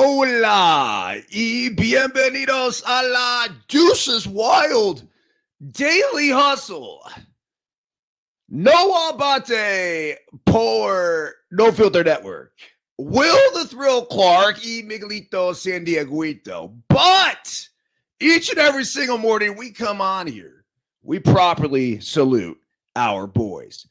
Hola y bienvenidos a la Deuces Wild Daily Hustle. No abate por No Filter Network. Will the Thrill Clark y Miguelito San Dieguito. But each and every single morning we come on here, we properly salute our boys.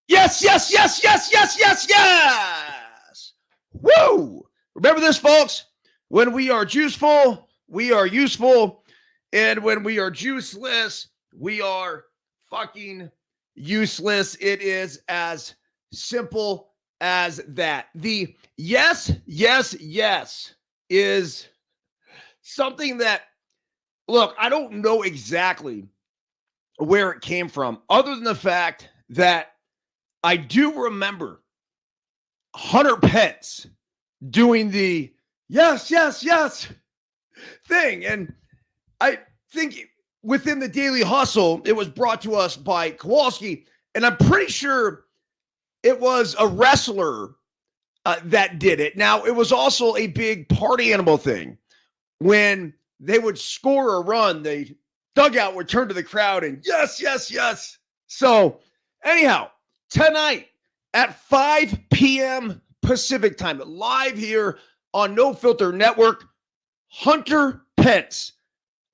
Yes, yes, yes, yes, yes, yes, yes. Woo! Remember this, folks. When we are juiceful, we are useful. And when we are juiceless, we are fucking useless. It is as simple as that. The yes, yes, yes is something that, look, I don't know exactly where it came from, other than the fact that I do remember Hunter Pence doing the yes, yes, yes thing. And I think within the Daily Hustle, it was brought to us by Kowalski. And I'm pretty sure it was a wrestler that did it. Now, it was also a big party animal thing. When they would score a run, the dugout would turn to the crowd and yes, yes, yes. So anyhow, tonight at 5 p.m. Pacific time, live here on No Filter Network, Hunter Pence,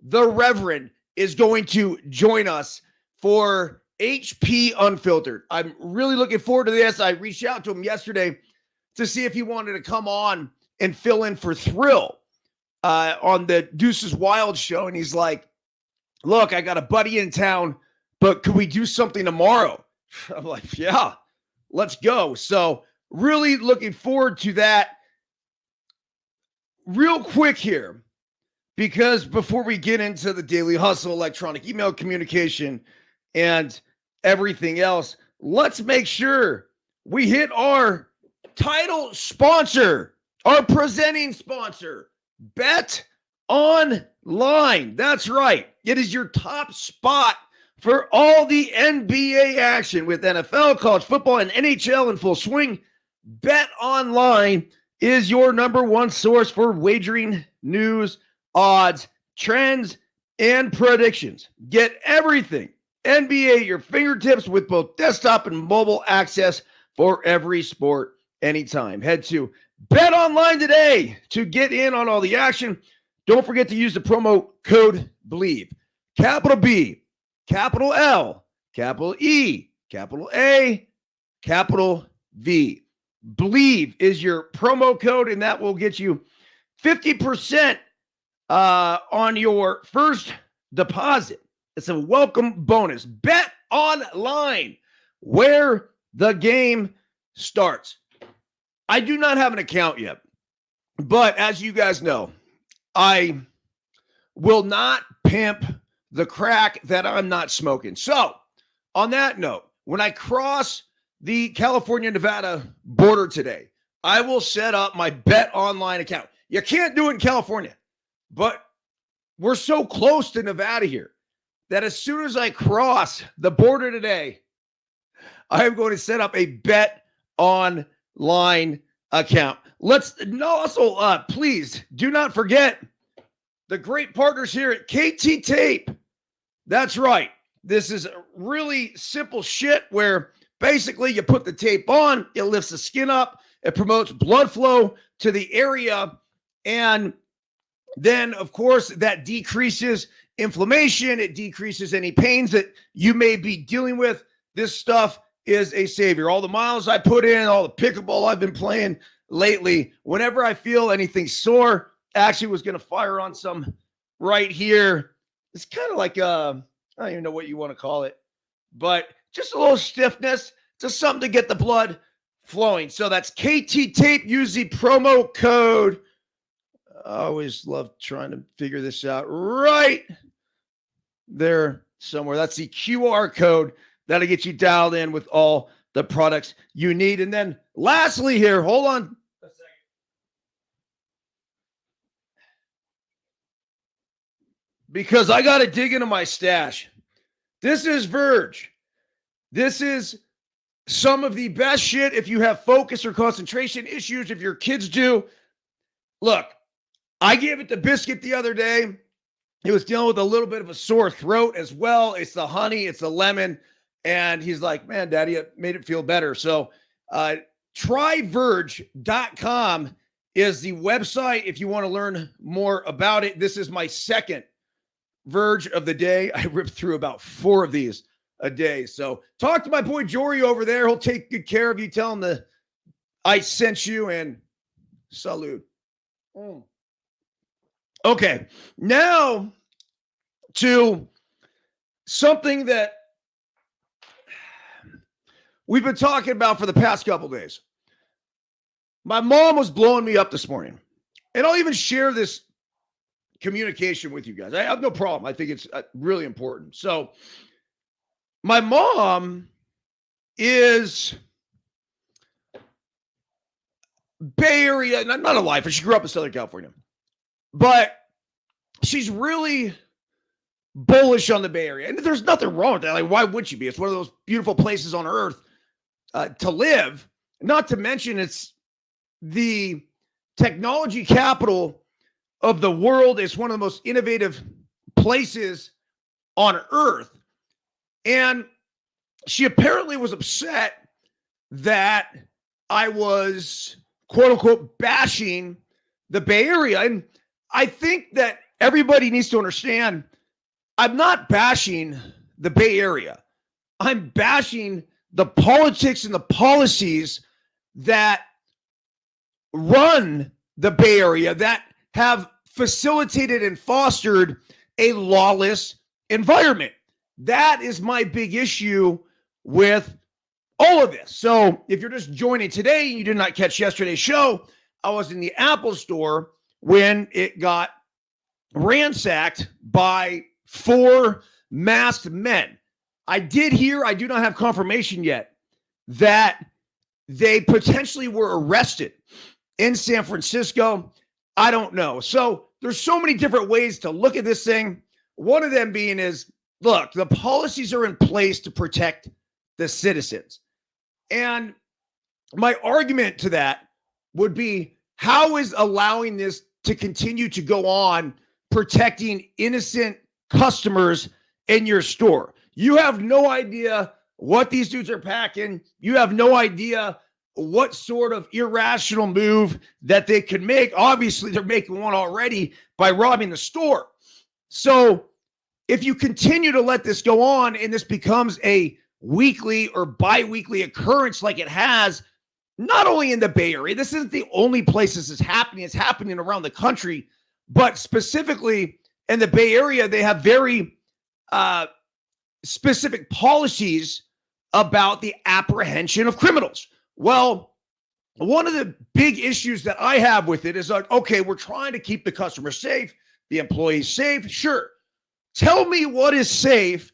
the Reverend, is going to join us for HP Unfiltered. I'm really looking forward to this. I reached out to him yesterday to see if he wanted to come on and fill in for Thrill on the Deuces Wild show. And he's like, look, I got a buddy in town, but could we do something tomorrow? I'm like, yeah, let's go. So really looking forward to that. Real quick here, because before we get into the Daily Hustle, electronic email communication, and everything else, let's make sure we hit our title sponsor, our presenting sponsor, Bet Online. That's right. It is your top spot for all the NBA action with NFL, college football, and NHL in full swing. Bet Online is your number one source for wagering, news, odds, trends, and predictions. Get everything NBA at your fingertips with both desktop and mobile access for every sport anytime. Head to Bet Online today to get in on all the action. Don't forget to use the promo code BLEAV. Capital B, capital L, capital E, capital A, capital V. BLEAV is your promo code, and that will get you 50% on your first deposit. It's a welcome bonus. Bet Online, where the game starts. I do not have an account yet, but as you guys know, I will not pimp the crack that I'm not smoking. So, on that note, when I cross the California-Nevada border today, I will set up my Bet Online account. You can't do it in California, but we're so close to Nevada here that as soon as I cross the border today, I am going to set up a Bet Online account. Please do not forget the great partners here at KT Tape. That's right. This is really simple shit where basically you put the tape on, it lifts the skin up, it promotes blood flow to the area, and then, of course, that decreases inflammation. It decreases any pains that you may be dealing with. This stuff is a savior. All the miles I put in, all the pickleball I've been playing lately, whenever I feel anything sore, actually was going to fire on some right here. It's kind of like, I don't even know what you want to call it, but just a little stiffness, just something to get the blood flowing. So that's KT Tape. Use the promo code. I always love trying to figure this out right there somewhere. That's the QR code that'll get you dialed in with all the products you need. And then lastly here, hold on a second. Because I got to dig into my stash. This is Verge. This is some of the best shit if you have focus or concentration issues, if your kids do. Look, I gave it the biscuit the other day. He was dealing with a little bit of a sore throat as well. It's the honey, it's the lemon. And he's like, man, Daddy, it made it feel better. So tryverge.com is the website if you want to learn more about it. This is my second Verge of the day. I ripped through about 4 of these a day. So talk to my boy Jory over there. He'll take good care of you. Tell him that I sent you, and salute. Okay, now to something that we've been talking about for the past couple days. My mom was blowing me up this morning, and I'll even share this communication with you guys. I have no problem. I think it's really important. So my mom is Bay Area, not a lifer. She grew up in Southern California, but she's really bullish on the Bay Area. And there's nothing wrong with that. Like, why would she be? It's one of those beautiful places on earth to live. Not to mention it's the technology capital of the world. It's one of the most innovative places on earth. And she apparently was upset that I was, quote unquote, bashing the Bay Area. And I think that everybody needs to understand, I'm not bashing the Bay Area. I'm bashing the politics and the policies that run the Bay Area, that have facilitated and fostered a lawless environment. That is my big issue with all of this. So if you're just joining today and you did not catch yesterday's show, I was in the Apple store when it got ransacked by 4 masked men. I did hear, I do not have confirmation yet, that they potentially were arrested in San Francisco. I don't know. So there's so many different ways to look at this thing. One of them being is, look, the policies are in place to protect the citizens. And my argument to that would be, how is allowing this to continue to go on protecting innocent customers in your store? You have no idea what these dudes are packing. You have no idea what sort of irrational move that they could make. Obviously, they're making one already by robbing the store. So if you continue to let this go on and this becomes a weekly or bi-weekly occurrence like it has, not only in the Bay Area, this isn't the only place this is happening. It's happening around the country, but specifically in the Bay Area, they have very specific policies about the apprehension of criminals. Well, one of the big issues that I have with it is like, okay, we're trying to keep the customer safe, the employees safe. Sure. Tell me what is safe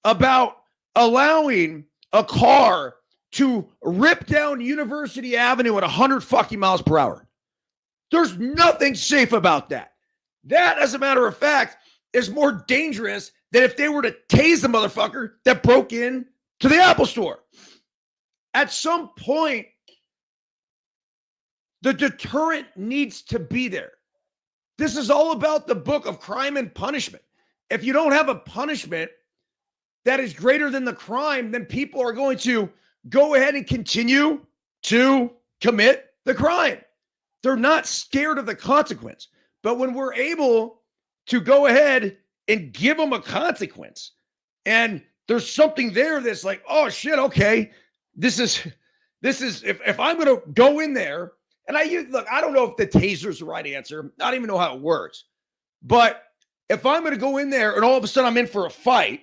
about allowing a car to rip down University Avenue at 100 fucking miles per hour. There's nothing safe about that. That, as a matter of fact, is more dangerous than if they were to tase the motherfucker that broke in to the Apple store. At some point, the deterrent needs to be there. This is all about the book of crime and punishment. If you don't have a punishment that is greater than the crime, then people are going to go ahead and continue to commit the crime. They're not scared of the consequence. But when we're able to go ahead and give them a consequence, and there's something there that's like, oh shit, okay, this is if I'm going to go in there, and I don't know if the taser is the right answer. I don't even know how it works. But if I'm going to go in there and all of a sudden I'm in for a fight,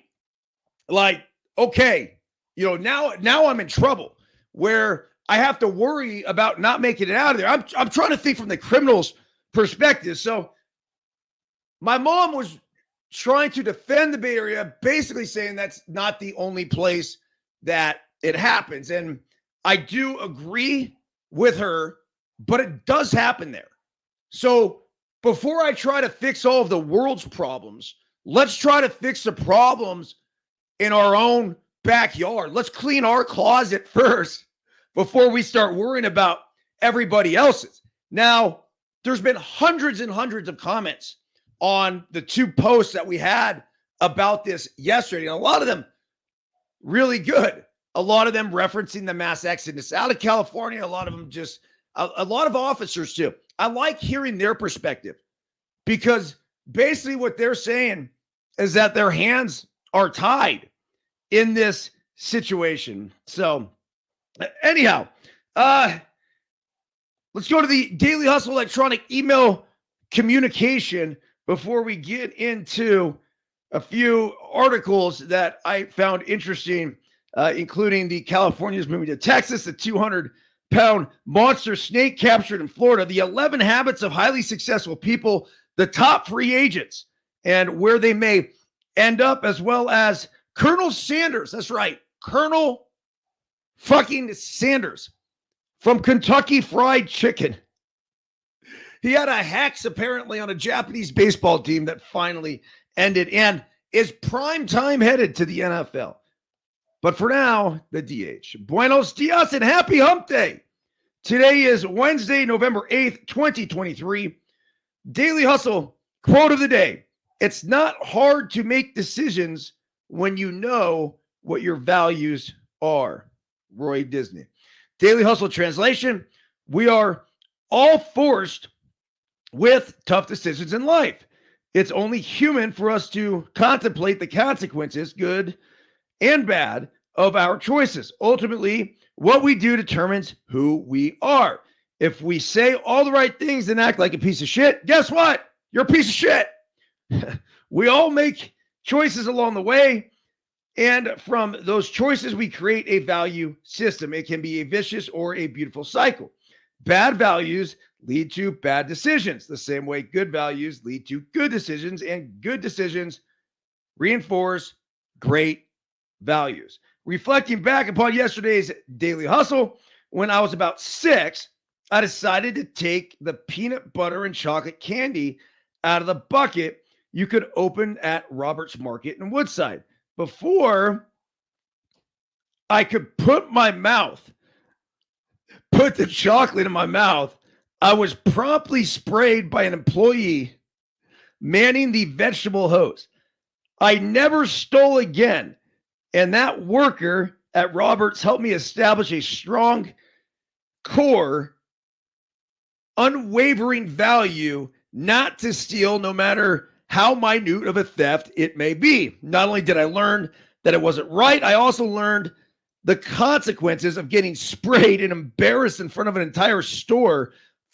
like, okay, now I'm in trouble where I have to worry about not making it out of there. I'm trying to think from the criminal's perspective. So my mom was trying to defend the Bay Area, basically saying that's not the only place that it happens. And I do agree with her, but it does happen there. So before I try to fix all of the world's problems, let's try to fix the problems in our own backyard. Let's clean our closet first before we start worrying about everybody else's. Now, there's been hundreds and hundreds of comments on the 2 posts that we had about this yesterday. And a lot of them really good. A lot of them referencing the mass exodus out of California. A lot of them just, a lot of officers too. I like hearing their perspective because basically what they're saying is that their hands are tied in this situation. So anyhow, let's go to the Daily Hustle electronic email communication before we get into a few articles that I found interesting, including the Californians moving to Texas, the 200-pound monster snake captured in Florida, the 11 habits of highly successful people, the top free agents, and where they may end up, as well as Colonel Sanders. That's right, Colonel fucking Sanders from Kentucky Fried Chicken. He had a hex apparently on a Japanese baseball team that finally ended and is prime time headed to the NFL. But for now, the DH. Buenos dias and happy hump day. Today is Wednesday, November 8th, 2023. Daily Hustle quote of the day. It's not hard to make decisions when you know what your values are. Roy Disney. Daily Hustle translation. We are all forced with tough decisions in life. It's only human for us to contemplate the consequences, good and bad, of our choices. Ultimately, what we do determines who we are. If we say all the right things and act like a piece of shit, guess what? You're a piece of shit. We all make choices along the way, and from those choices, we create a value system. It can be a vicious or a beautiful cycle. Bad values lead to bad decisions, the same way good values lead to good decisions, and good decisions reinforce great values. Reflecting back upon yesterday's Daily Hustle, when I was about 6, I decided to take the peanut butter and chocolate candy out of the bucket you could open at Robert's Market in Woodside. Before I could put the chocolate in my mouth, I was promptly sprayed by an employee manning the vegetable hose. I never stole again, and that worker at Roberts helped me establish a strong core, unwavering value not to steal, no matter how minute of a theft it may be. Not only did I learn that it wasn't right, I also learned the consequences of getting sprayed and embarrassed in front of an entire store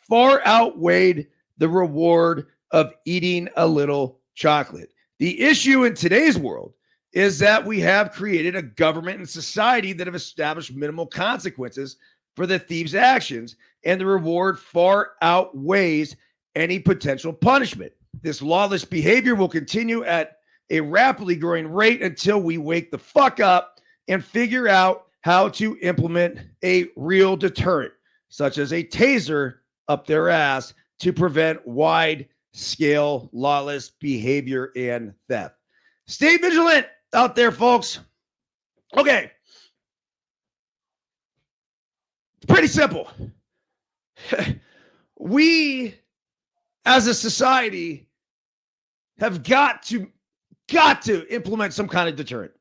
far outweighed the reward of eating a little chocolate. The issue in today's world is that we have created a government and society that have established minimal consequences for the thief's actions, and the reward far outweighs any potential punishment. This lawless behavior will continue at a rapidly growing rate until we wake the fuck up and figure out how to implement a real deterrent, such as a taser up their ass, to prevent wide-scale lawless behavior and theft. Stay vigilant out there, folks. Okay. It's pretty simple. We, as a society, have got to implement some kind of deterrent,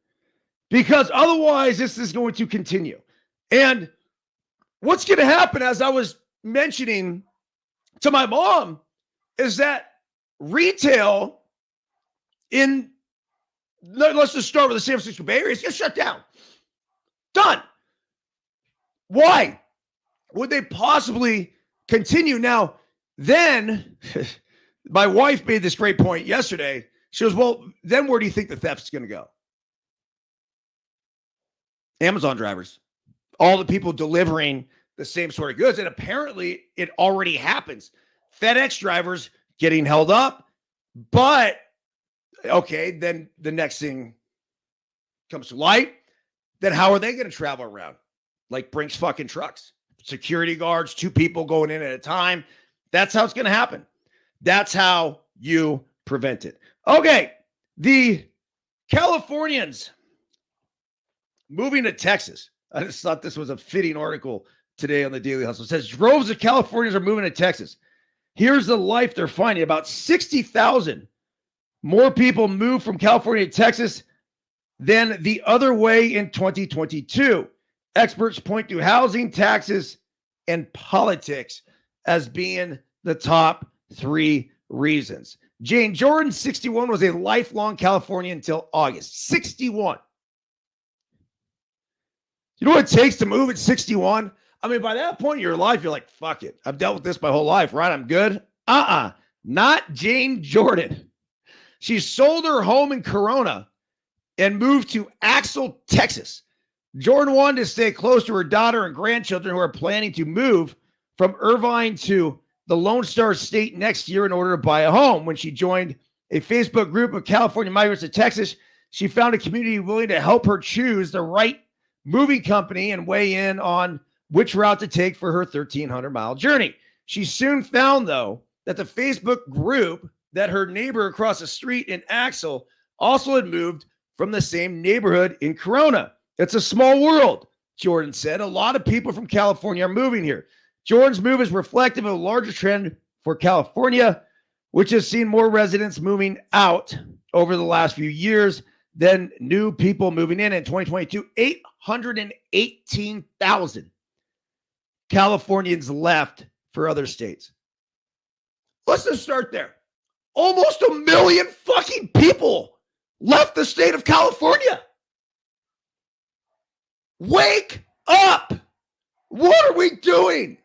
because otherwise this is going to continue. And what's going to happen, as I was mentioning to my mom, is that retail in, let's just start with the San Francisco Bay Area, is going to shut down. Done. Why would they possibly continue? Now, then my wife made this great point yesterday. She goes, well, then where do you think the theft's going to go? Amazon drivers, all the people delivering the same sort of goods. And apparently it already happens. FedEx drivers getting held up. But, okay, then the next thing comes to light. Then how are they going to travel around? Like Brink's fucking trucks. Security guards, 2 people going in at a time. That's how it's going to happen. That's how you prevent it. Okay, the Californians moving to Texas. I just thought this was a fitting article today on the Daily Hustle. It says droves of Californians are moving to Texas. Here's the life they're finding. About 60,000 more people moved from California to Texas than the other way in 2022. Experts point to housing, taxes, and politics as being the top three reasons. Jane Jordan, 61, was a lifelong Californian until August. 61. You know what it takes to move at 61? I mean, by that point in your life, you're like, fuck it. I've dealt with this my whole life, right? I'm good. Not Jane Jordan. She sold her home in Corona and moved to Axel, Texas. Jordan wanted to stay close to her daughter and grandchildren who are planning to move from Irvine to the Lone Star State next year in order to buy a home. When she joined a Facebook group of California migrants to Texas, she found a community willing to help her choose the right moving company and weigh in on which route to take for her 1,300-mile journey. She soon found, though, that the Facebook group that her neighbor across the street in Axel also had moved from the same neighborhood in Corona. It's a small world, Jordan said. A lot of people from California are moving here. Jordan's move is reflective of a larger trend for California, which has seen more residents moving out over the last few years than new people moving in. In 2022, 818,000 Californians left for other states. Let's just start there. Almost 1 million fucking people left the state of California. Wake up! What are we doing?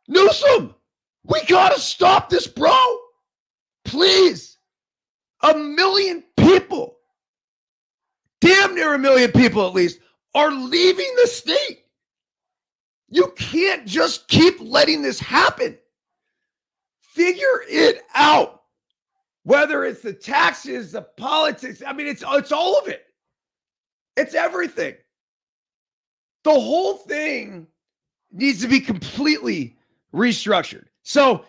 Newsom, we gotta stop this, bro. Please. 1 million people, damn near 1 million people at least, are leaving the state. You can't just keep letting this happen. Figure it out. Whether it's the taxes, the politics, I mean, it's all of it. It's everything. The whole thing needs to be completely restructured. So,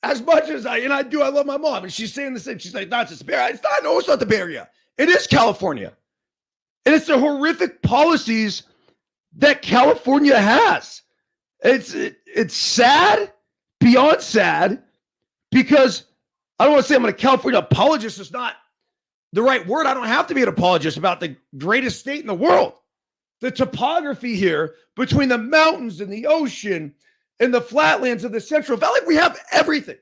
as much as I love my mom, and she's saying the same. She's like, not just the Bay Area. It's not the Bay Area. It is California. And it's the horrific policies that California has. It's sad, beyond sad, because I don't want to say I'm a California apologist. It's not the right word. I don't have to be an apologist about the greatest state in the world. The topography here between the mountains and the ocean and the flatlands of the Central Valley, we have everything.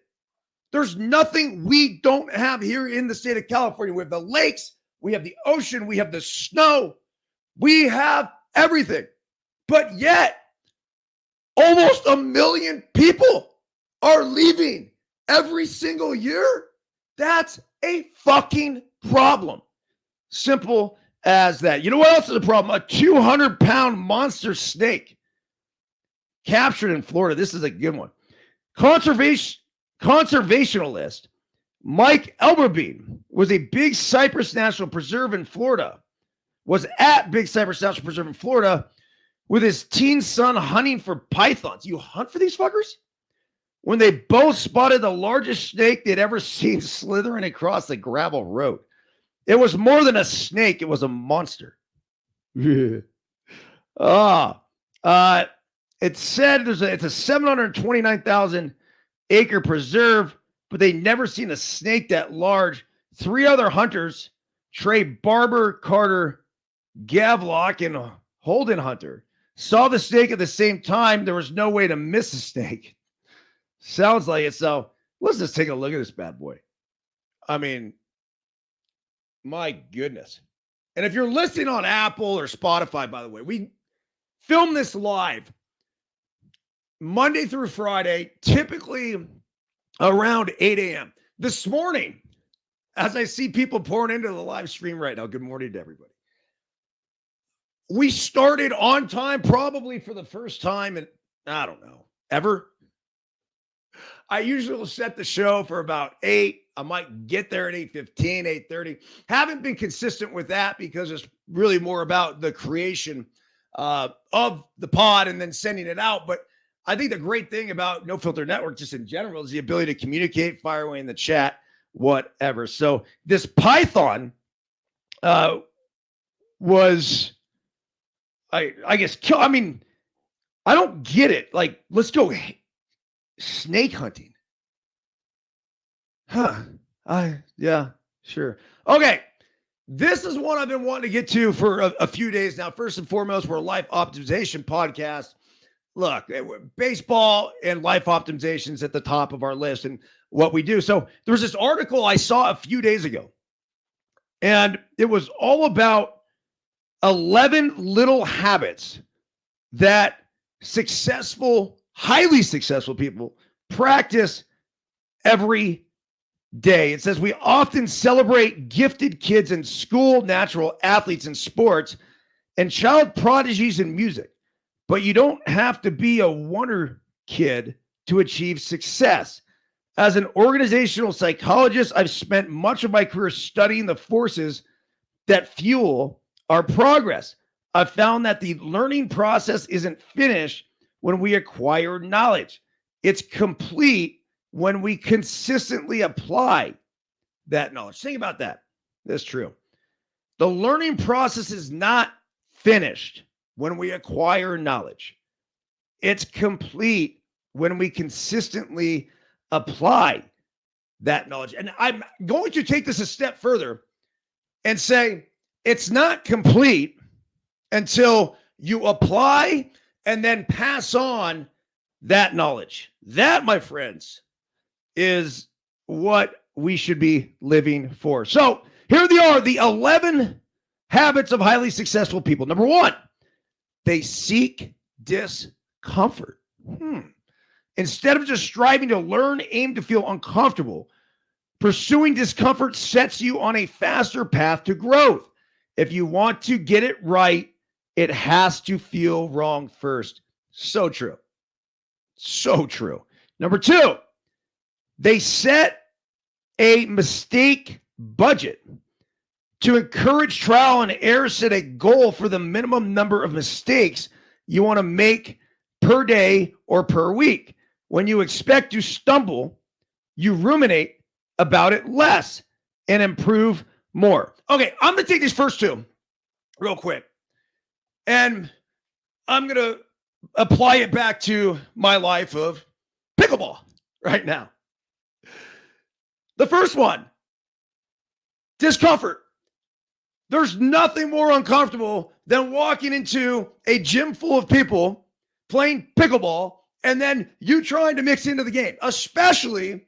There's nothing we don't have here in the state of California. We have the lakes, we have the ocean, we have the snow, we have everything. But yet, almost 1 million people are leaving every single year. That's a fucking problem. Simple as that. You know what else is a problem? A 200-pound monster snake captured in Florida. This is a good one. Conservationalist Mike Elberbein was at Big Cypress National Preserve in Florida with his teen son hunting for pythons. You hunt for these fuckers? When they both spotted the largest snake they'd ever seen slithering across the gravel road. It was more than a snake. It was a monster. It said it's a 729,000 acre preserve, but they never seen a snake that large. 3 other hunters, Trey Barber, Carter Gavlock, and Holden Hunter, saw the snake at the same time. There was no way to miss a snake. Sounds like it. So let's just take a look at this bad boy. I mean, my goodness. And if you're listening on Apple or Spotify, by the way, we film this live Monday through Friday, typically around 8 a.m. This morning, as I see people pouring into the live stream right now, good morning to everybody. We started on time, probably for the first time in, I don't know, ever. I usually will set the show for about 8. I might get there at 8:15, 8:30. Haven't been consistent with that because it's really more about the creation of the pod and then sending it out. But I think the great thing about No Filter Network just in general is the ability to communicate, fire away in the chat, whatever. So this python was, I guess, I mean, I don't get it. Like, let's go snake hunting. Yeah, sure. Okay. This is one I've been wanting to get to for a few days now. First and foremost, we're a life optimization podcast. Look, baseball and life optimization is at the top of our list and what we do. So there was this article I saw a few days ago, and it was all about 11 little habits that highly successful people practice every day. It says we often celebrate gifted kids in school, natural athletes in sports, and child prodigies in music. But you don't have to be a wonder kid to achieve success. As an organizational psychologist, I've spent much of my career studying the forces that fuel our progress. I've found that the learning process isn't finished when we acquire knowledge. It's complete when we consistently apply that knowledge. Think about that. That's true. The learning process is not finished when we acquire knowledge. It's complete when we consistently apply that knowledge. And I'm going to take this a step further and say it's not complete until you apply and then pass on that knowledge. That, my friends, is what we should be living for. So here they are, the 11 habits of highly successful people. Number one, they seek discomfort. Instead of just striving to learn, aim to feel uncomfortable. Pursuing discomfort sets you on a faster path to growth. If you want to get it right, it has to feel wrong first. So true. So true. Number two, they set a mistake budget. To encourage trial and error, set a goal for the minimum number of mistakes you want to make per day or per week. When you expect to stumble, you ruminate about it less and improve more. Okay, I'm going to take these first two real quick, and I'm going to apply it back to my life of pickleball right now. The first one, discomfort. There's nothing more uncomfortable than walking into a gym full of people playing pickleball and then you trying to mix into the game, especially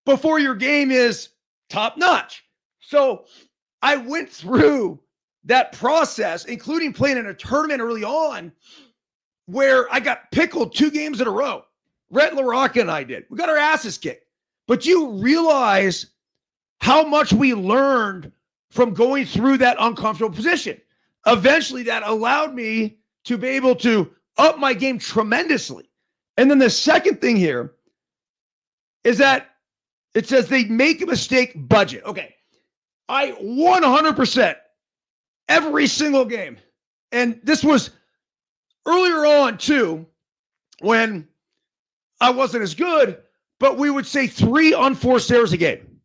before your game is top notch. So I went through that process, including playing in a tournament early on where I got pickled 2 games in a row. Rhett LaRocca and I did. We got our asses kicked. But you realize how much we learned from going through that uncomfortable position. Eventually, that allowed me to be able to up my game tremendously. And then the second thing here is that it says they make a mistake budget. Okay, I 100% every single game. And this was earlier on too, when I wasn't as good, but we would say 3 unforced errors a game.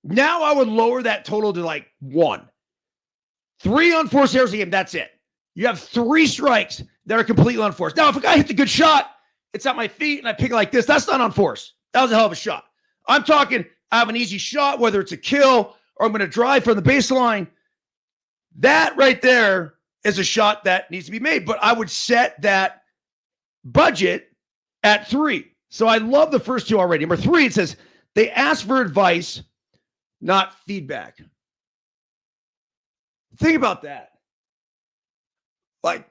Now I would lower that total to like 1. 3 unforced errors a game, that's it. You have 3 strikes that are completely unforced. Now, if a guy hits a good shot, it's at my feet and I pick it like this, that's not unforced. That was a hell of a shot. I'm talking, I have an easy shot, whether it's a kill or I'm going to drive from the baseline. That right there is a shot that needs to be made. But I would set that budget at 3. So I love the first 2 already. Number 3, it says they ask for advice, not feedback. Think about that. Like,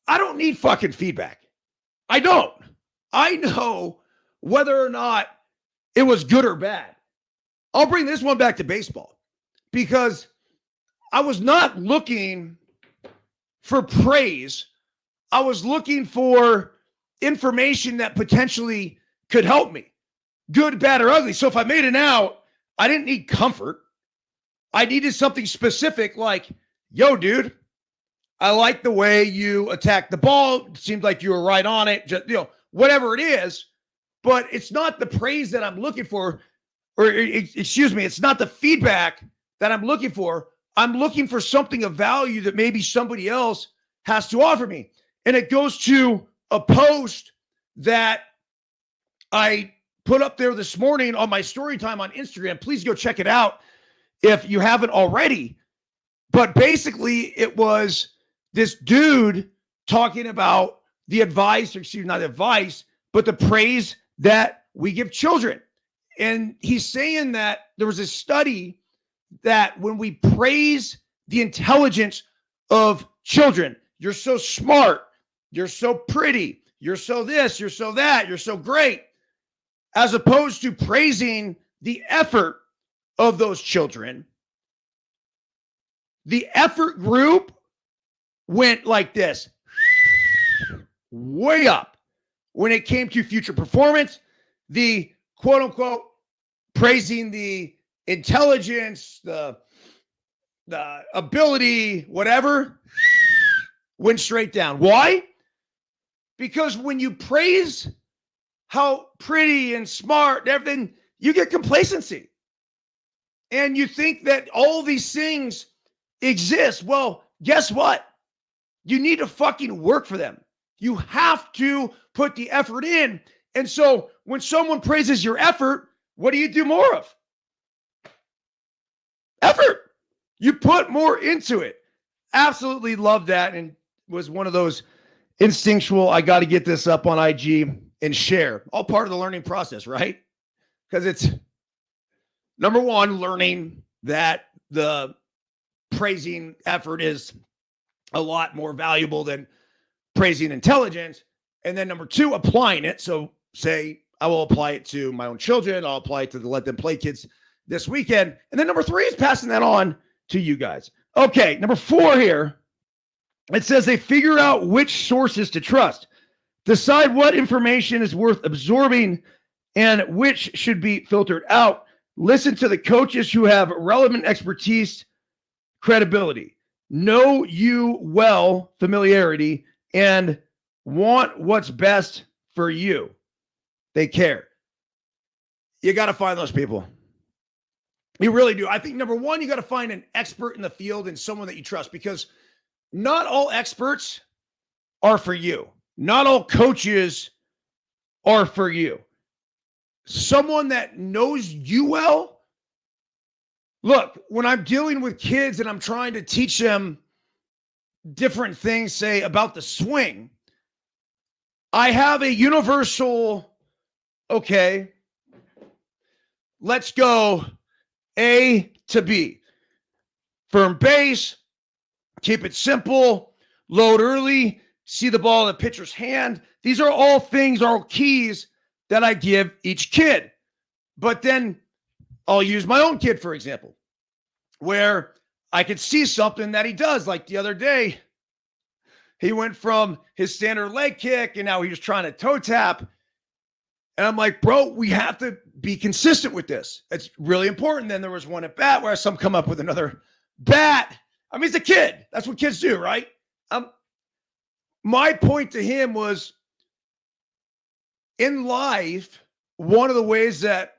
I don't need fucking feedback. I don't. I know whether or not it was good or bad. I'll bring this one back to baseball because I was not looking for praise. I was looking for information that potentially could help me, good, bad, or ugly. So if I made it out, I didn't need comfort. I needed something specific like, yo, dude, I like the way you attacked the ball. It seemed like you were right on it. Just, whatever it is, but it's not the praise that I'm looking for, or excuse me, it's not the feedback that I'm looking for. I'm looking for something of value that maybe somebody else has to offer me. And it goes to a post that I put up there this morning on my story time on Instagram. Please go check it out if you haven't already. But basically, it was this dude talking about the advice, or excuse me, not advice, but the praise that we give children. And he's saying that there was a study that when we praise the intelligence of children, you're so smart, you're so pretty, you're so this, you're so that, you're so great, as opposed to praising the effort of those children, the effort group went like this, way up. When it came to future performance, the quote unquote praising the intelligence, the ability, whatever, went straight down. Why? Because when you praise how pretty and smart and everything, you get complacency. And you think that all these things exist. Well, guess what? You need to fucking work for them. You have to put the effort in. And so when someone praises your effort, what do you do more of? Effort. You put more into it. Absolutely love that. And was one of those instinctual, I got to get this up on IG and share. All part of the learning process, right? Because it's number one, learning that the praising effort is a lot more valuable than praising intelligence. And then number two, applying it. So say I will apply it to my own children. I'll apply it to the Let Them Play kids this weekend. And then number three is passing that on to you guys. Okay, number four here. It says they figure out which sources to trust, decide what information is worth absorbing and which should be filtered out. Listen to the coaches who have relevant expertise, credibility, know you well, familiarity, and want what's best for you. They care. You got to find those people. You really do. I think number one, you got to find an expert in the field and someone that you trust, because not all experts are for you. Not all coaches are for you. Someone that knows you well. Look, when I'm dealing with kids and I'm trying to teach them different things, say about the swing, I have a universal, okay, let's go A to B. Firm base, keep it simple, load early, see the ball in the pitcher's hand. These are all things, all keys that I give each kid. But then I'll use my own kid, for example, where I could see something that he does. Like the other day, he went from his standard leg kick and now he was trying to toe tap. And I'm like, bro, we have to be consistent with this. It's really important. Then there was one at bat where I saw him come up with another bat. I mean, he's a kid. That's what kids do, right? My point to him was, in life, one of the ways that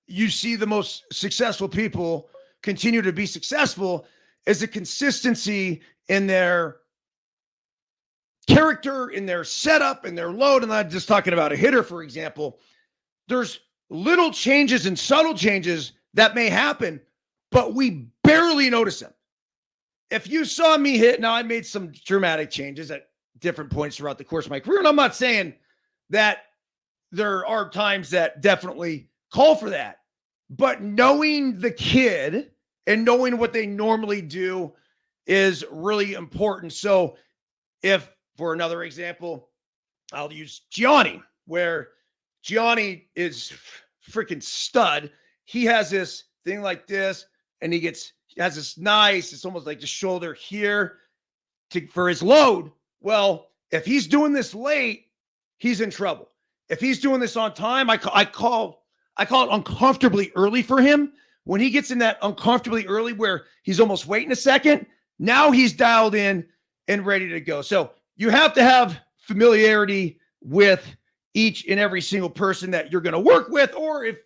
you see the most successful people continue to be successful is the consistency in their character, in their setup, in their load. And I'm just talking about a hitter, for example. There's little changes and subtle changes that may happen, but we barely notice them. If you saw me hit, now I made some dramatic changes at different points throughout the course of my career, and I'm not saying that there are times that definitely call for that. But knowing the kid and knowing what they normally do is really important. So if, for another example, I'll use Gianni, where Gianni is freaking stud. He has this thing like this, and he has this nice, it's almost like the shoulder here for his load. Well, if he's doing this late, he's in trouble. If he's doing this on time, I call it uncomfortably early for him. When he gets in that uncomfortably early where he's almost waiting a second, now he's dialed in and ready to go. So you have to have familiarity with each and every single person that you're going to work with, or if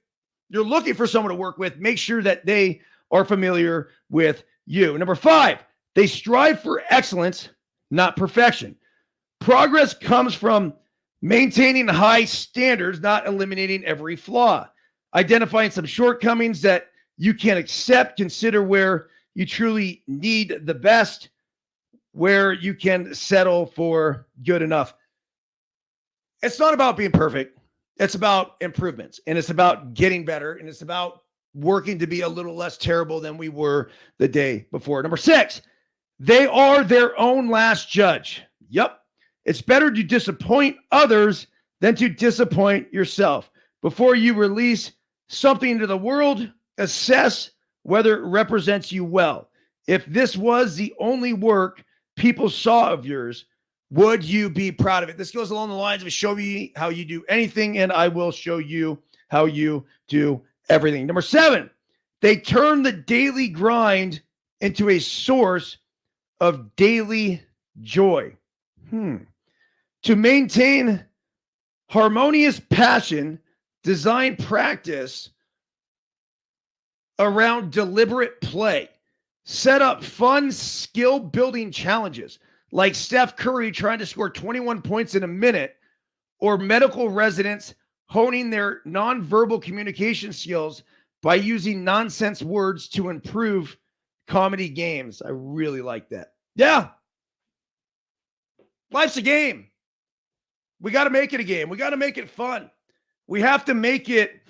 you're looking for someone to work with, make sure that they are familiar with you. Number 5, they strive for excellence, not perfection. Progress comes from Maintaining high standards, not eliminating every flaw. Identifying some shortcomings that you can accept. Consider where you truly need the best, where you can settle for good enough. It's not about being perfect. It's about improvements, and it's about getting better, and it's about working to be a little less terrible than we were the day before. Number 6, they are their own last judge. Yep. It's better to disappoint others than to disappoint yourself. Before you release something into the world, assess whether it represents you well. If this was the only work people saw of yours, would you be proud of it? This goes along the lines of show me how you do anything, and I will show you how you do everything. Number 7, they turn the daily grind into a source of daily joy. To maintain harmonious passion, design practice around deliberate play. Set up fun skill-building challenges like Steph Curry trying to score 21 points in a minute, or medical residents honing their nonverbal communication skills by using nonsense words to improve comedy games. I really like that. Yeah. Life's a game. We got to make it a game. We got to make it fun. We have to make it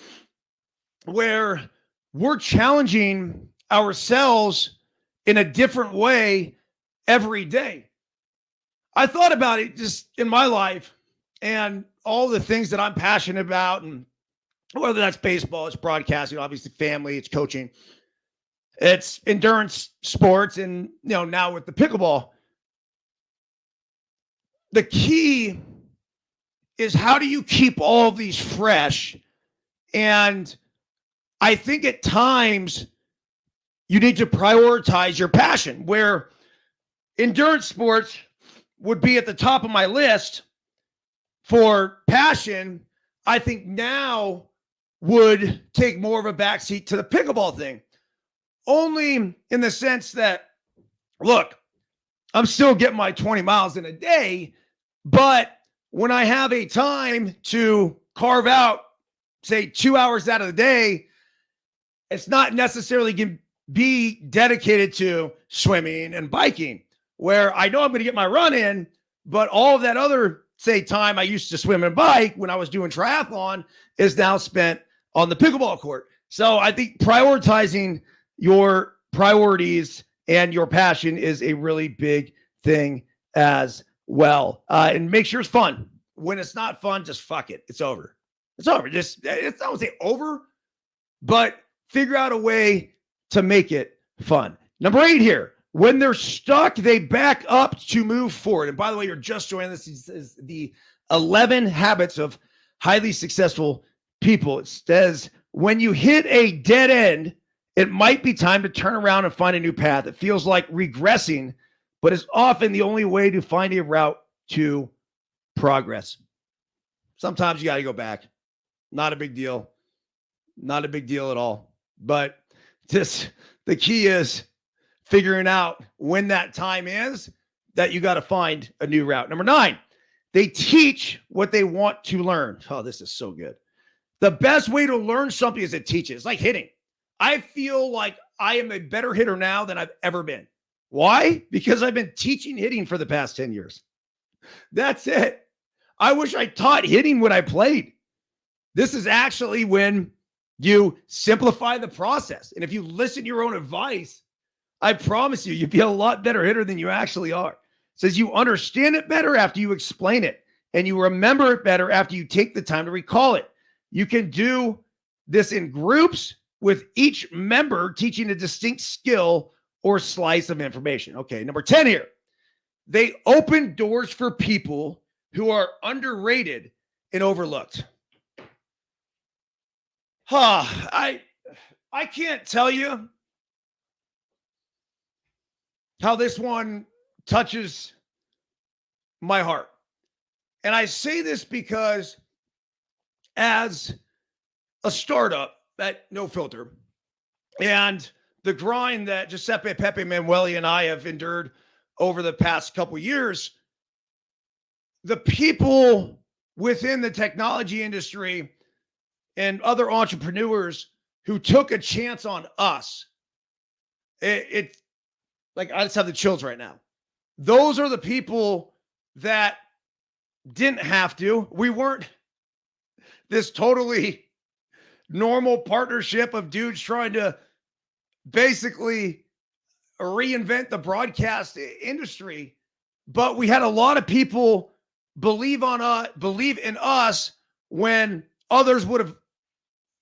where we're challenging ourselves in a different way every day. I thought about it just in my life and all the things that I'm passionate about, and whether that's baseball, it's broadcasting, obviously family, it's coaching, it's endurance sports, and now with the pickleball. The key is, how do you keep all of these fresh? And I think at times you need to prioritize your passion, where endurance sports would be at the top of my list for passion. I think now would take more of a backseat to the pickleball thing, only in the sense that, look, I'm still getting my 20 miles in a day, but when I have a time to carve out, say, 2 hours out of the day, it's not necessarily going to be dedicated to swimming and biking, where I know I'm going to get my run in, but all of that other, say, time I used to swim and bike when I was doing triathlon is now spent on the pickleball court. So I think prioritizing your priorities and your passion is a really big thing as well. And make sure it's fun. When it's not fun, just fuck it. It's over. It's over. It's I don't say over, but figure out a way to make it fun. Number 8 here. When they're stuck, they back up to move forward. And by the way, you're just joining this. Is the 11 habits of highly successful people. It says, when you hit a dead end, it might be time to turn around and find a new path. It feels like regressing, but it's often the only way to find a route to progress. Sometimes you got to go back. Not a big deal. Not a big deal at all. But the key is figuring out when that time is that you got to find a new route. Number 9, they teach what they want to learn. Oh, this is so good. The best way to learn something is to teach it. It's like hitting. I feel like I am a better hitter now than I've ever been. Why? Because I've been teaching hitting for the past 10 years. That's it. I wish I taught hitting when I played. This is actually when you simplify the process. And if you listen to your own advice, I promise you, you'd be a lot better hitter than you actually are. It says you understand it better after you explain it, and you remember it better after you take the time to recall it. You can do this in groups, with each member teaching a distinct skill or slice of information. Okay, number 10 here. They open doors for people who are underrated and overlooked. I can't tell you how this one touches my heart. And I say this because as a startup at No Filter, and the grind that Giuseppe Pepe Manueli and I have endured over the past couple years, the people within the technology industry and other entrepreneurs who took a chance on us. It like I just have the chills right now. Those are the people that didn't have to. We weren't this totally normal partnership of dudes trying to basically reinvent the broadcast industry, but we had a lot of people believe in us when others would have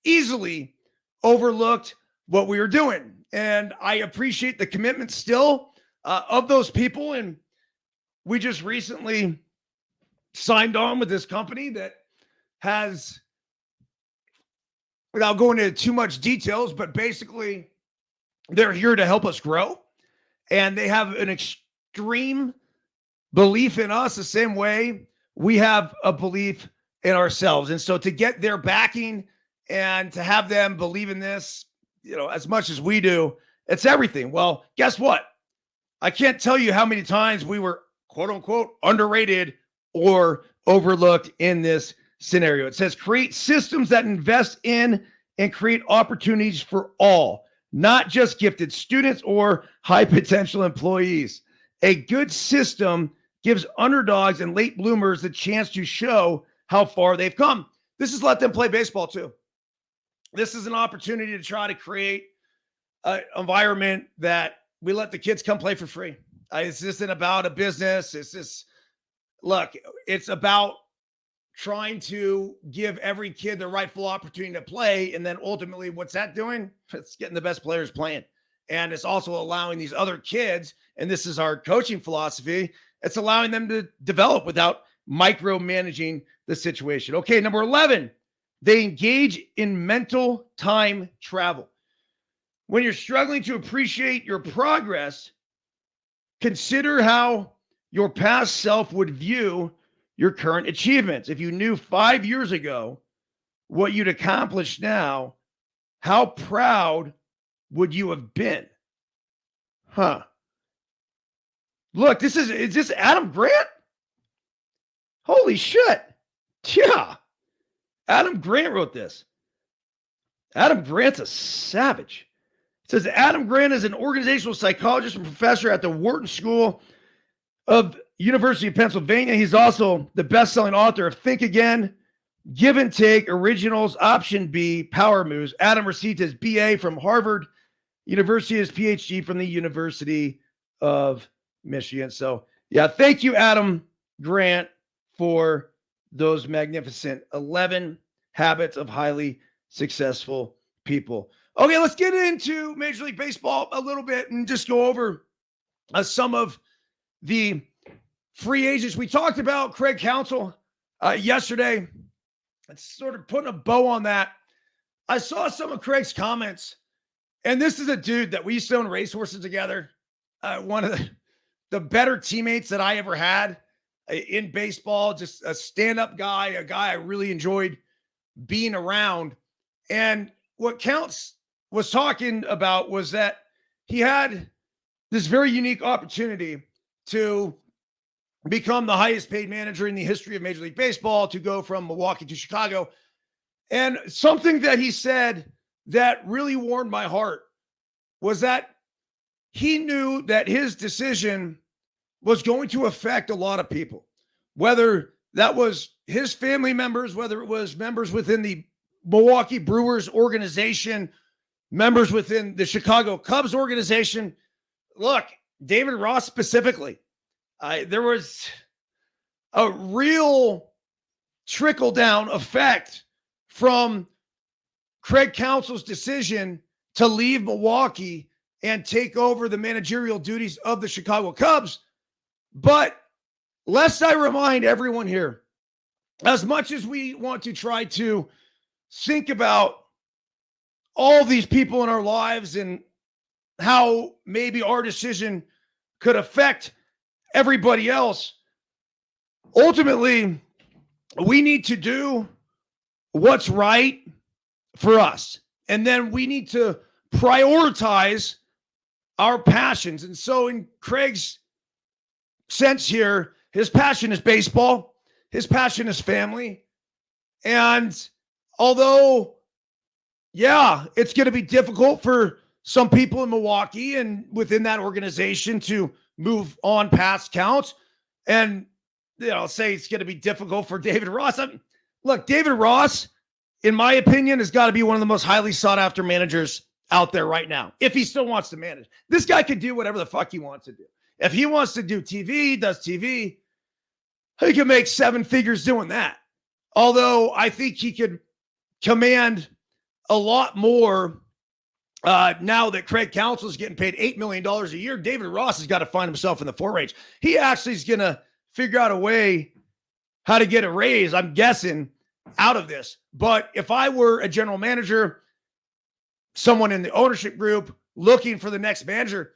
easily overlooked what we were doing. And I appreciate the commitment still of those people. And we just recently signed on with this company that has, without going into too much details, but basically they're here to help us grow. And they have an extreme belief in us the same way we have a belief in ourselves. And so to get their backing and to have them believe in this, as much as we do, it's everything. Well, guess what? I can't tell you how many times we were quote unquote underrated or overlooked in this scenario. It says create systems that invest in and create opportunities for all, not just gifted students or high potential employees. A good system gives underdogs and late bloomers the chance to show how far they've come. This is let them play baseball too. This is an opportunity to try to create an environment that we let the kids come play for free. This isn't about a business. It's about trying to give every kid the rightful opportunity to play. And then ultimately, what's that doing? It's getting the best players playing. And it's also allowing these other kids, and this is our coaching philosophy, it's allowing them to develop without micromanaging the situation. Okay, number 11, they engage in mental time travel. When you're struggling to appreciate your progress, consider how your past self would view your current achievements. If you knew 5 years ago what you'd accomplished now, how proud would you have been? Look, is this Adam Grant? Holy shit. Yeah. Adam Grant wrote this. Adam Grant's a savage. It says Adam Grant is an organizational psychologist and professor at the Wharton School of University of Pennsylvania. He's also the best-selling author of Think Again, Give and Take, Originals, Option B, Power Moves. Adam received his BA from Harvard University, his PhD from the University of Michigan. So, yeah, thank you, Adam Grant, for those magnificent 11 habits of highly successful people. Okay, let's get into Major League Baseball a little bit and just go over some of the free agents. We talked about Craig Counsell yesterday. It's sort of putting a bow on that. I saw some of Craig's comments, and this is a dude that we used to own racehorses together. One of the better teammates that I ever had in baseball, just a stand-up guy, a guy I really enjoyed being around. And what Counts was talking about was that he had this very unique opportunity to become the highest paid manager in the history of Major League Baseball, to go from Milwaukee to Chicago. And something that he said that really warmed my heart was that he knew that his decision was going to affect a lot of people, whether that was his family members, whether it was members within the Milwaukee Brewers organization, members within the Chicago Cubs organization. Look, David Ross specifically, there was a real trickle-down effect from Craig Counsell's decision to leave Milwaukee and take over the managerial duties of the Chicago Cubs. But lest I remind everyone here, as much as we want to try to think about all these people in our lives and how maybe our decision could affect everybody else, ultimately, we need to do what's right for us. And then we need to prioritize our passions. And so in Craig's sense here, his passion is baseball. his passion is family. And although, yeah, it's going to be difficult for some people in Milwaukee and within that organization to move on past counts. And, say it's going to be difficult for David Ross. Look, David Ross, in my opinion, has got to be one of the most highly sought after managers out there right now, if he still wants to manage. This guy can do whatever the fuck he wants to do. If he wants to do TV, he does TV. He can make 7 figures doing that. Although I think he could command a lot more now that Craig Counsell is getting paid $8 million a year. David Ross has got to find himself in the 4 range. He actually is going to figure out a way how to get a raise, I'm guessing, out of this. But if I were a general manager, someone in the ownership group looking for the next manager,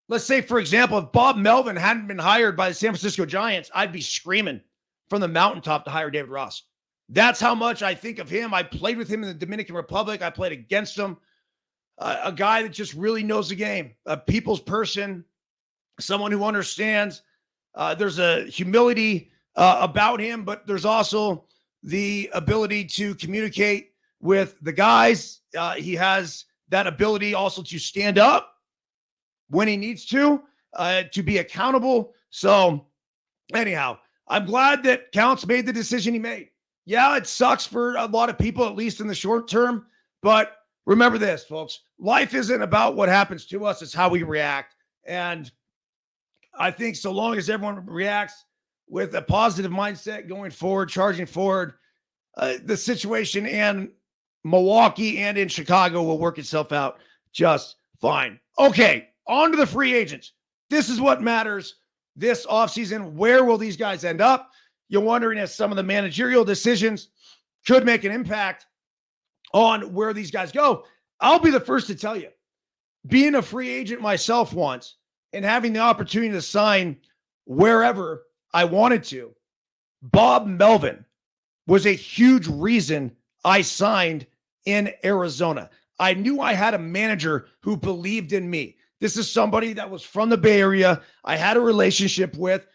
let's say, for example, if Bob Melvin hadn't been hired by the San Francisco Giants, I'd be screaming from the mountaintop to hire David Ross. That's how much I think of him. I played with him in the Dominican Republic. I played against him. A guy that just really knows the game, a people's person, someone who understands. There's a humility about him, but there's also the ability to communicate with the guys. He has that ability also to stand up when he needs to be accountable. So anyhow, I'm glad that Counts made the decision he made. Yeah, it sucks for a lot of people, at least in the short term. But remember this, folks. Life isn't about what happens to us. It's how we react. And I think so long as everyone reacts with a positive mindset going forward, charging forward, the situation in Milwaukee and in Chicago will work itself out just fine. Okay, on to the free agents. This is what matters this offseason. Where will these guys end up? You're wondering if some of the managerial decisions could make an impact on where these guys go. I'll be the first to tell you, being a free agent myself once and having the opportunity to sign wherever I wanted to, Bob Melvin was a huge reason I signed in Arizona. I knew I had a manager who believed in me. This is somebody that was from the Bay Area. I had a relationship with,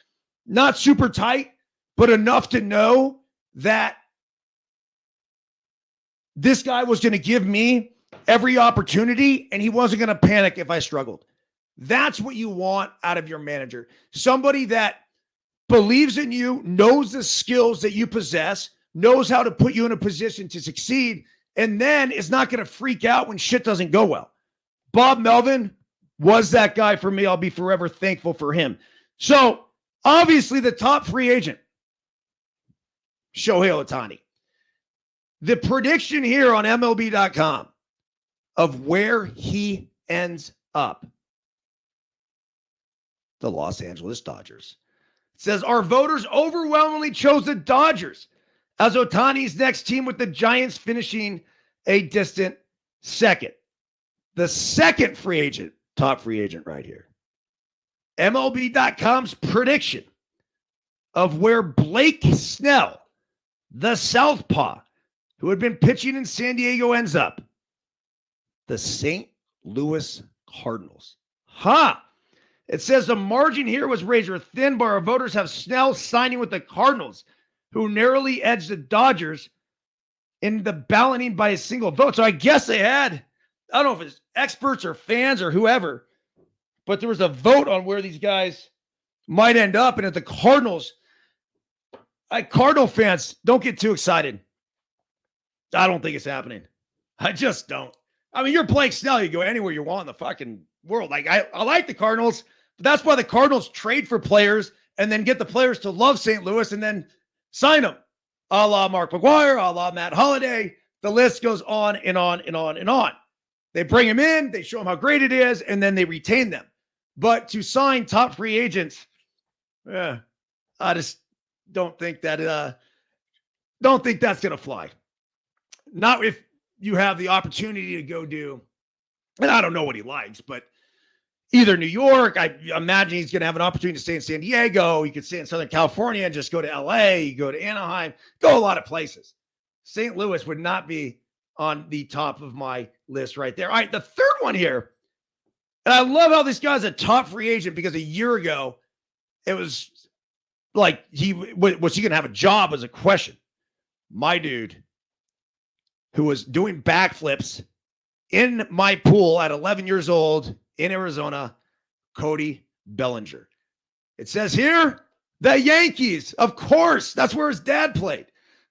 not super tight, but enough to know that this guy was going to give me every opportunity and he wasn't going to panic if I struggled. That's what you want out of your manager. Somebody that believes in you, knows the skills that you possess, knows how to put you in a position to succeed, and then is not going to freak out when shit doesn't go well. Bob Melvin was that guy for me. I'll be forever thankful for him. So, obviously, the top free agent, Shohei Ohtani. The prediction here on MLB.com of where he ends up, the Los Angeles Dodgers. It says, our voters overwhelmingly chose the Dodgers as Ohtani's next team, with the Giants finishing a distant second. The second free agent, top free agent right here. MLB.com's prediction of where Blake Snell, the southpaw, who had been pitching in San Diego, ends up. The St. Louis Cardinals. It says the margin here was razor thin, but our voters have Snell signing with the Cardinals, who narrowly edged the Dodgers in the balloting by a single vote. So I guess they had, I don't know if it's experts or fans or whoever, but there was a vote on where these guys might end up. And at the Cardinals, Cardinal fans, don't get too excited. I don't think it's happening. I just don't. I mean, you're Blake Snell. You go anywhere you want in the fucking world. Like, I like the Cardinals, but that's why the Cardinals trade for players and then get the players to love St. Louis and then sign them. A la Mark McGwire, a la Matt Holliday. The list goes on and on and on and on. They bring them in, they show them how great it is, and then they retain them. But to sign top free agents, I just don't think that don't think that's going to fly. Not if you have the opportunity to go do, and I don't know what he likes, but either New York, I imagine he's going to have an opportunity to stay in San Diego. You could stay in Southern California and just go to LA, you go to Anaheim, go a lot of places. St. Louis would not be on the top of my list right there. All right, the third one here, and I love how this guy's a top free agent because a year ago, it was like was he going to have a job was a question. My dude, who was doing backflips in my pool at 11 years old in Arizona, Cody Bellinger. It says here, the Yankees, of course, that's where his dad played.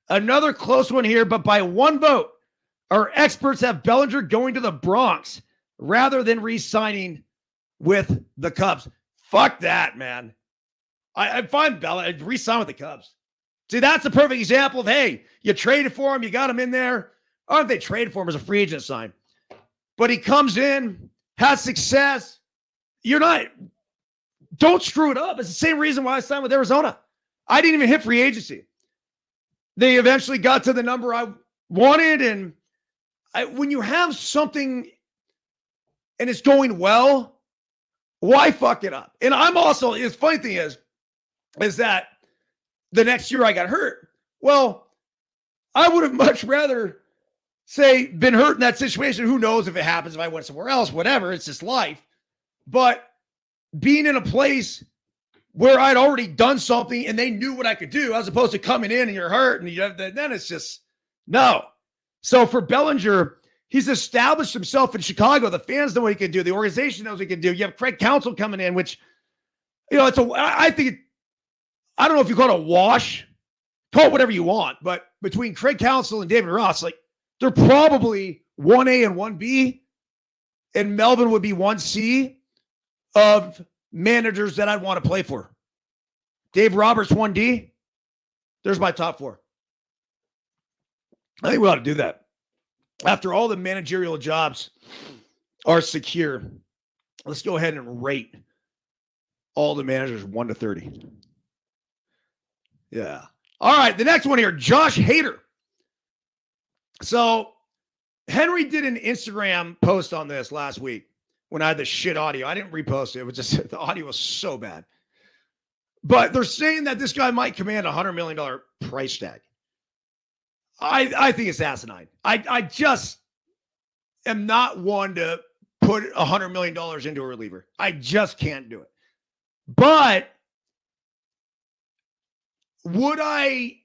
Another close one here, but by one vote, our experts have Bellinger going to the Bronx rather than re-signing with the Cubs. Fuck that, man. I find Bellinger, re-sign with the Cubs. See, that's a perfect example of, hey, you traded for him, you got him in there. I don't know if they traded for him as a free agent sign. But he comes in, has success. Don't screw it up. It's the same reason why I signed with Arizona. I didn't even hit free agency. They eventually got to the number I wanted. And when you have something and it's going well, why fuck it up? And I'm also, the funny thing is that the next year I got hurt. Well, I would have much rather been hurt in that situation. Who knows if it happens if I went somewhere else, whatever. It's just life. But being in a place where I'd already done something and they knew what I could do, as opposed to coming in and you're hurt and then it's just no. So for Bellinger, he's established himself in Chicago. The fans know what he can do. The organization knows what he can do. You have Craig Counsell coming in, which, I don't know if you call it a wash, call it whatever you want, but between Craig Counsell and David Ross, like they're probably 1A and 1B, and Melvin would be 1C of managers that I'd want to play for. Dave Roberts, 1D. There's my top 4. I think we ought to do that. After all the managerial jobs are secure, let's go ahead and rate all the managers 1 to 30. Yeah. All right. The next one here, Josh Hader. So Henry did an Instagram post on this last week when I had the shit audio. I didn't repost it. It was just, the audio was so bad. But they're saying that this guy might command a $100 million price tag. I think it's asinine. I just am not one to put $100 million into a reliever. I just can't do it. But would I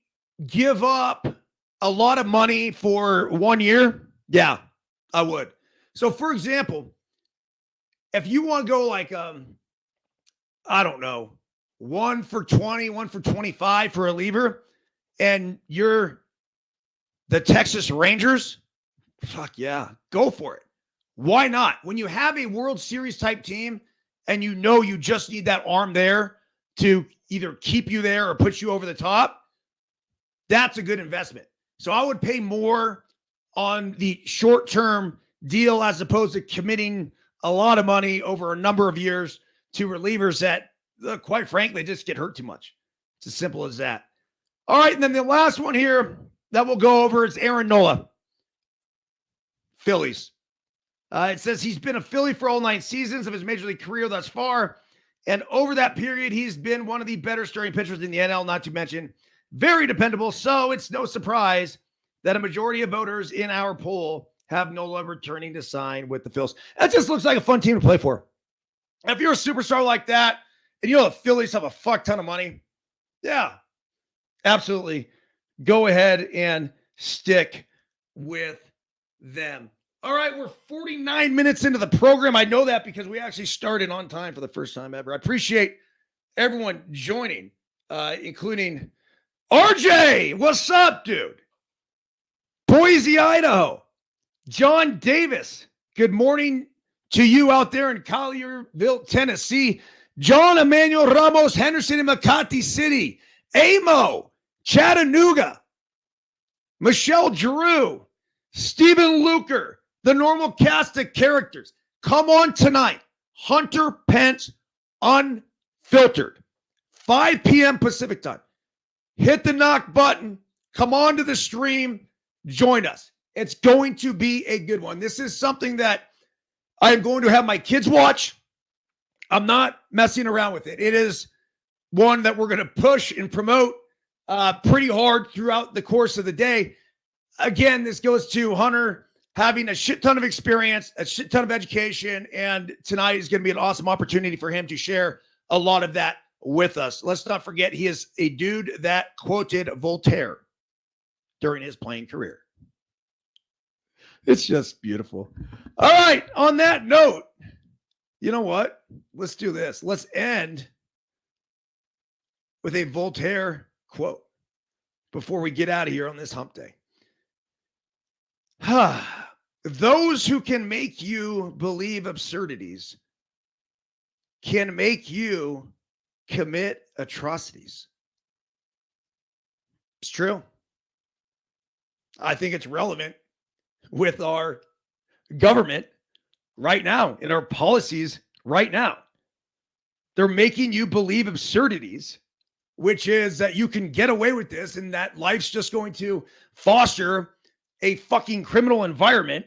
give up a lot of money for 1 year? Yeah, I would. So, for example, if you want to go like, I don't know, 1 for 20, 1 for 25 for a reliever, and you're the Texas Rangers, fuck yeah, go for it. Why not? When you have a World Series type team and you know you just need that arm there to either keep you there or put you over the top, that's a good investment. So I would pay more on the short-term deal as opposed to committing a lot of money over a number of years to relievers that, quite frankly, just get hurt too much. It's as simple as that. All right, and then the last one here that we'll go over is Aaron Nola, Phillies. It says he's been a Philly for all 9 seasons of his major league career thus far. And over that period, he's been one of the better starting pitchers in the NL, not to mention very dependable. So it's no surprise that a majority of voters in our poll have Nola returning to sign with the Phils. That just looks like a fun team to play for. If you're a superstar like that, and the Phillies have a fuck ton of money, yeah, absolutely. Go ahead and stick with them. All right, we're 49 minutes into the program. I know that because we actually started on time for the first time ever. I appreciate everyone joining, including RJ. What's up, dude? Boise, Idaho. John Davis. Good morning to you out there in Collierville, Tennessee. John Emmanuel Ramos Henderson in Makati City. Amo, Chattanooga. Michelle Drew. Stephen Luker. The normal cast of characters. Come on tonight. Hunter Pence Unfiltered. 5 p.m. Pacific time. Hit the knock button. Come on to the stream. Join us. It's going to be a good one. This is something that I am going to have my kids watch. I'm not messing around with it. It is one that we're going to push and promote pretty hard throughout the course of the day. Again, this goes to Hunter having a shit ton of experience, a shit ton of education, and tonight is going to be an awesome opportunity for him to share a lot of that with us. Let's not forget he is a dude that quoted Voltaire during his playing career. It's just beautiful. All right, on that note, you know what? Let's do this. Let's end with a Voltaire quote before we get out of here on this hump day. Those who can make you believe absurdities can make you commit atrocities. It's true. I think it's relevant with our government right now, in our policies right now. They're making you believe absurdities, which is that you can get away with this and that life's just going to foster a fucking criminal environment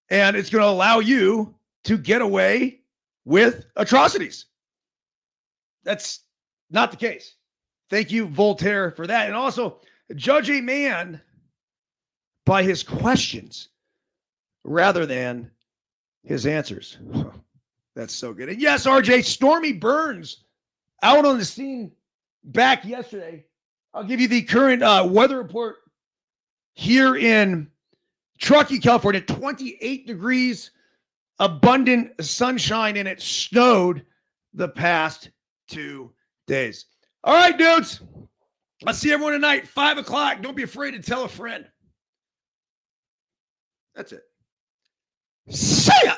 and it's going to allow you to get away with atrocities. That's not the case. Thank you, Voltaire, for that. And also, judge a man by his questions rather than his answers. That's so good. And yes, RJ, Stormy Byrnes out on the scene back yesterday. I'll give you the current weather report here in Truckee, California. 28 degrees, abundant sunshine, and it snowed the past 2 days. All right, dudes. I'll see everyone tonight, 5 o'clock. Don't be afraid to tell a friend. That's it. See ya.